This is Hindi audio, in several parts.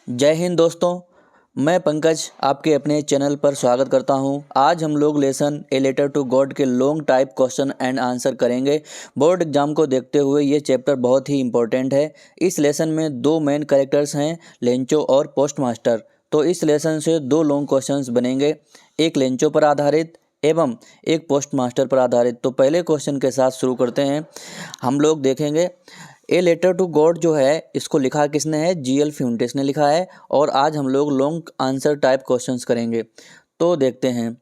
जय हिंद दोस्तों। मैं पंकज आपके अपने चैनल पर स्वागत करता हूं। आज हम लोग lesson a letter to God के long type question and answer करेंगे। बोर्ड एग्जाम को देखते हुए ये चैप्टर बहुत ही इंपॉर्टेंट है। इस लेसन में दो मेन कैरेक्टर्स हैं, लेंचो और पोस्ट मास्टर। तो इस लेसन से दो लॉन्ग क्वेश्चंस बनेंगे, एक लेंचो पर आधारित एवं एक पोस्ट मास्टर पर आधारित। तो पहले क्वेश्चन के साथ शुरू करते हैं। हम लोग देखेंगे ए लेटर टू गॉड जो है इसको लिखा किसने है, जीएल फ्यूंटेस ने लिखा है। और आज हम लोग लॉन्ग आंसर टाइप क्वेश्चंस करेंगे। तो देखते हैं।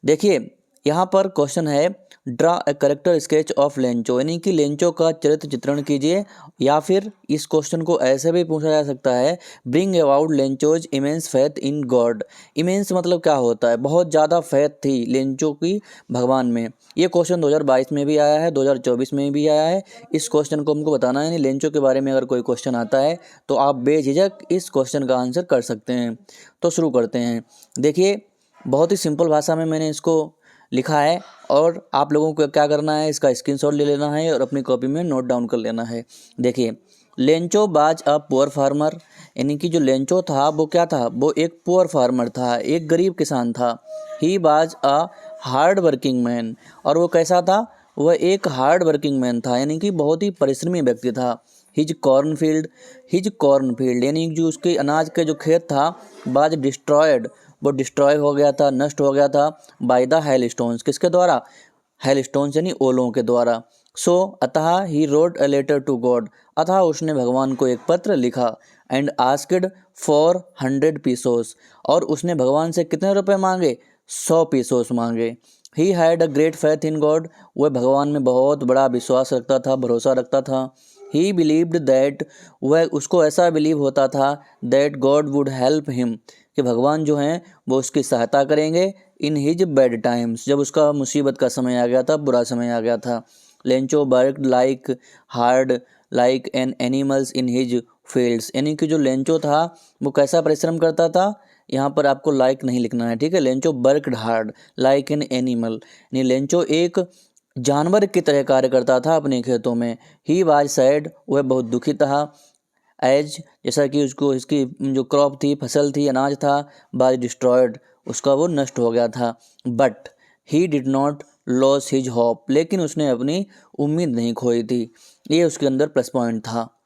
देखिए यहाँ पर क्वेश्चन है, draw a character sketch of Lencho, यानी कि लेंचो का चरित्र चित्रण कीजिए। या फिर इस क्वेश्चन को ऐसे भी पूछा जा सकता है, bring about Lencho's immense faith in God. Immense मतलब क्या होता है, बहुत ज़्यादा फेथ थी लेंचो की भगवान में। ये क्वेश्चन 2022 में भी आया है, 2024 में भी आया है। इस क्वेश्चन को हमको बताना है, यानी लेंचो के बारे में अगर कोई क्वेश्चन आता है तो आप बेझिझक इस क्वेश्चन का आंसर कर सकते हैं। तो शुरू करते हैं। देखिए बहुत ही सिंपल भाषा में मैंने इसको लिखा है और आप लोगों को क्या करना है, इसका स्क्रीनशॉट ले लेना है और अपनी कॉपी में नोट डाउन कर लेना है। देखिए लेंचो बाज अ पुअर फार्मर, यानी कि जो लेंचो था वो क्या था, वो एक पुअर फार्मर था, एक गरीब किसान था। ही बाज अ हार्ड वर्किंग मैन, और वो कैसा था, वह एक हार्ड वर्किंग मैन था, यानी कि बहुत ही परिश्रमी व्यक्ति था। हिज कॉर्नफील्ड यानी जो उसके अनाज के जो खेत था, बाज डिस्ट्रॉयड, वो डिस्ट्रॉय हो गया था, नष्ट हो गया था। बाय द हेल स्टोन्स, किसके द्वारा, हेल स्टोन्स यानी ओलों के द्वारा। सो अतः he wrote a letter to God, अतः उसने भगवान को एक पत्र लिखा। एंड आस्क्ड फॉर 100 पीसोस, और उसने भगवान से कितने रुपए मांगे, 100 पीसोस मांगे। ही had a great faith in God, वह भगवान में बहुत बड़ा विश्वास रखता था, भरोसा रखता था। ही बिलीव्ड दैट, वह उसको ऐसा बिलीव होता था, that God would help him, कि भगवान जो हैं वो उसकी सहायता करेंगे। इन हिज बैड टाइम्स, जब उसका मुसीबत का समय आ गया था, बुरा समय आ गया था। Lencho worked like hard like an animals in his fields, यानी कि जो लेंचो था वो कैसा परिश्रम करता था, यहाँ पर आपको लाइक नहीं लिखना है, ठीक है। Lencho worked hard like an animal, यानी लेंचो एक जानवर की तरह कार्य करता था अपने खेतों में। ही वाज सैड, वह बहुत दुखी था। एज, जैसा कि उसको इसकी जो क्रॉप थी, फसल थी, अनाज था, बाय डिस्ट्रॉयड, उसका वो नष्ट हो गया था। But he did not loss his hope, लेकिन उसने अपनी उम्मीद नहीं खोई थी। ये उसके अंदर प्लस पॉइंट था।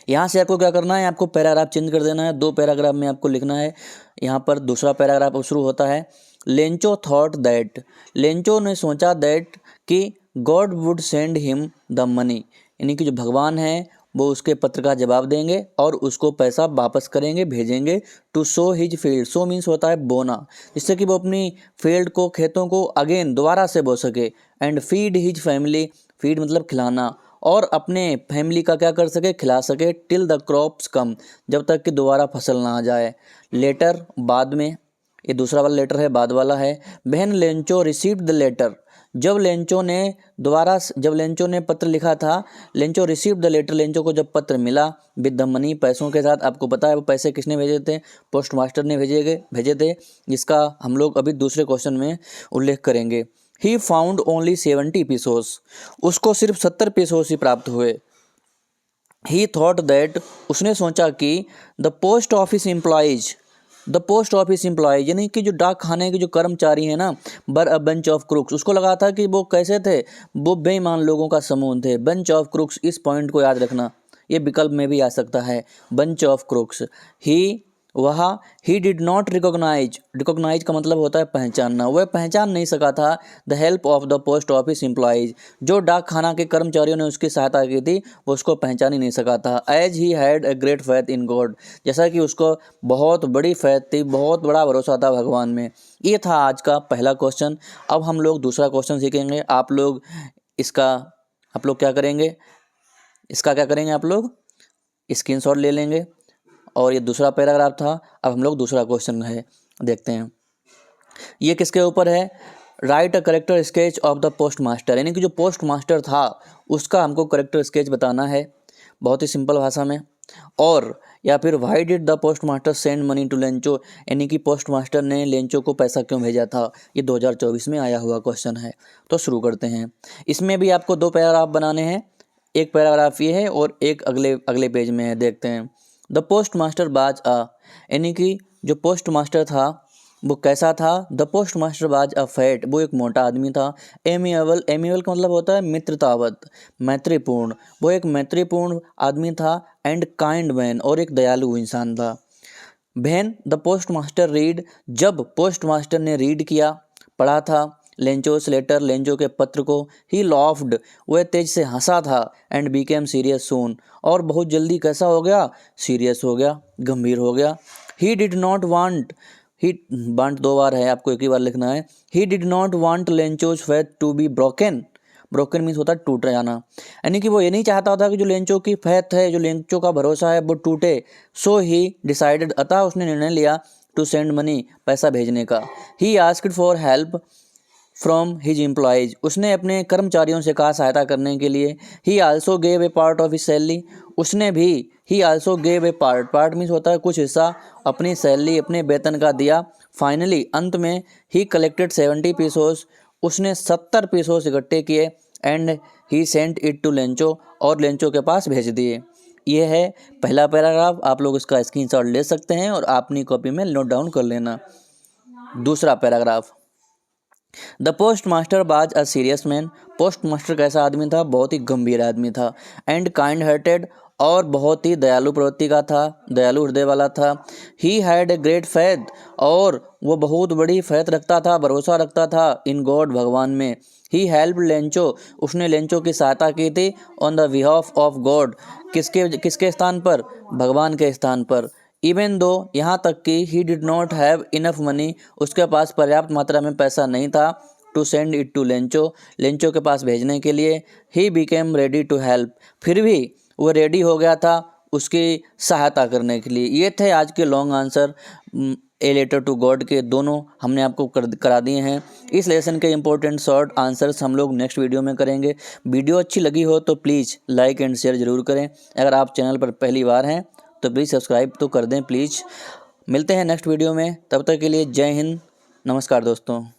यहाँ से आपको क्या करना है, आपको पैराग्राफ चेंज कर देना है, दो पैराग्राफ में आपको लिखना है। यहाँ पर दूसरा पैराग्राफ शुरू होता है, लेंचो थॉट दैट, लेंचो ने सोचा दैट कि God would send him the money, यानी कि जो भगवान है वो उसके पत्र का जवाब देंगे और उसको पैसा वापस करेंगे, भेजेंगे। To sow his field, sow means होता है बोना, जिससे कि वो अपनी फील्ड को, खेतों को अगेन दोबारा से बो सके। And feed his family, feed मतलब खिलाना, और अपने फैमिली का क्या कर सके, खिला सके। टिल द क्रॉप्स कम, जब तक कि दोबारा फसल ना आ जाए। लेटर बाद में, ये दूसरा वाला लेटर है, बाद वाला है। When Lencho received the letter, जब लेंचो ने पत्र लिखा था, Lencho received the letter, Lencho को जब पत्र मिला, विद द मनी, पैसों के साथ। आपको पता है वो पैसे किसने भेजे थे, पोस्ट मास्टर ने भेजे थे, जिसका हम लोग अभी दूसरे क्वेश्चन में उल्लेख करेंगे। ही फाउंड ओनली 70 पीसोस, उसको सिर्फ 70 पीसोस ही प्राप्त हुए। ही थॉट दैट, उसने सोचा कि द पोस्ट ऑफिस एम्प्लॉयज, यानी कि जो डाक खाने के जो कर्मचारी हैं ना, बर अ बंच ऑफ क्रुक्स, उसको लगा था कि वो कैसे थे, वो बेईमान लोगों का समूह थे। बंच ऑफ क्रुक्स, इस पॉइंट को याद रखना, ये विकल्प में भी आ सकता है, बंच ऑफ क्रुक्स। ही वह ही डिड नॉट रिकॉग्नाइज का मतलब होता है पहचानना, वह पहचान नहीं सका था the help of the post office employees, जो डाक खाना के कर्मचारियों ने उसकी सहायता की थी, वो उसको पहचान ही नहीं सका था। As he had a great faith in God, जैसा कि उसको बहुत बड़ी फेथ थी, बहुत बड़ा भरोसा था भगवान में। ये था आज का पहला क्वेश्चन। अब हम लोग दूसरा क्वेश्चन सीखेंगे। इसका आप लोग क्या करेंगे, इसका क्या करेंगे, आप लोग स्क्रीनशॉट ले लेंगे। और ये दूसरा पैराग्राफ था। अब हम लोग दूसरा क्वेश्चन है, देखते हैं। ये किसके ऊपर है, right a character sketch of the post master, यानी कि जो पोस्ट मास्टर था उसका हमको करेक्टर स्केच बताना है, बहुत ही सिंपल भाषा में। और या फिर why did the postmaster send money to Lencho, यानी कि पोस्ट मास्टर ने लेंचो को पैसा क्यों भेजा था। ये 2024 में आया हुआ क्वेश्चन है। तो शुरू करते हैं। इसमें भी आपको दो पैराग्राफ बनाने हैं, एक पैराग्राफ ये है और एक अगले अगले पेज में है, देखते हैं। द पोस्ट मास्टर बाज अ, यानी कि जो पोस्ट मास्टर था वो कैसा था? द पोस्ट मास्टर बाज अ फैट, वो एक मोटा आदमी था। एमिएबल, एमिएबल का मतलब होता है मित्रतावत, मैत्रीपूर्ण, वो एक मैत्रीपूर्ण आदमी था। एंड काइंड मैन, और एक दयालु इंसान था। When the post master read, जब पोस्ट मास्टर ने रीड किया, पढ़ा था लेंचोस लेटर, लेंचो के पत्र को, ही लॉफ्ड, वह तेज से हंसा था। एंड बीकेम सीरियस सून, और बहुत जल्दी कैसा हो गया? सीरियस हो गया, गंभीर हो गया। He did not want, he want दो बार है, आपको एक ही बार लिखना है। He did not want Lencho's faith to be broken, broken means होता है टूट जाना, यानी कि वो ये नहीं चाहता था कि जो लेंचो की फैथ है, जो लेंचो का भरोसा है वो टूटे। सो ही डिसाइडेड, अतः उसने निर्णय लिया टू सेंड मनी, पैसा भेजने का। He asked for help from his employees, उसने अपने कर्मचारियों से कहा सहायता करने के लिए। ही also gave a part of his salary, उसने भी, ही also gave a part, part means होता है कुछ हिस्सा, अपनी सैलरी, अपने वेतन का दिया। फाइनली, अंत में, ही कलेक्टेड 70 पीसोस, उसने 70 पीसोस इकट्ठे किए। And he sent it to Lencho, और लेंचो के पास भेज दिए। ये है पहला पैराग्राफ, आप लोग इसका स्क्रीनशॉट ले सकते हैं और अपनी कॉपी में नोट डाउन कर लेना। दूसरा पैराग्राफ, द पोस्ट मास्टर बाज a serious man, post master कैसा आदमी था? बहुत ही गंभीर आदमी था। एंड काइंड हार्टेड, और बहुत ही दयालु प्रवृत्ति का था, दयालु हृदय वाला था। He had a great faith, और वो बहुत बड़ी फैथ रखता था, भरोसा रखता था इन गॉड, भगवान में। ही हेल्प लेंचो, उसने लेंचो की सहायता की थी on the behalf of God, किसके किसके स्थान पर? भगवान के स्थान पर। इवन दो, यहाँ तक कि he did not have enough money, उसके पास पर्याप्त मात्रा में पैसा नहीं था to send it to Lencho, Lencho के पास भेजने के लिए। He became ready to help, फिर भी वो रेडी हो गया था उसकी सहायता करने के लिए। ये थे आज के long answer a letter to God के, दोनों हमने आपको करा दिए हैं। इस लेसन के इंपॉर्टेंट शॉर्ट आंसर्स हम लोग नेक्स्ट वीडियो में करेंगे। वीडियो अच्छी लगी हो तो प्लीज़ लाइक एंड शेयर ज़रूर करें। अगर आप चैनल पर पहली बार हैं तो प्लीज़ सब्सक्राइब तो कर दें प्लीज़। मिलते हैं नेक्स्ट वीडियो में, तब तक के लिए जय हिंद, नमस्कार दोस्तों।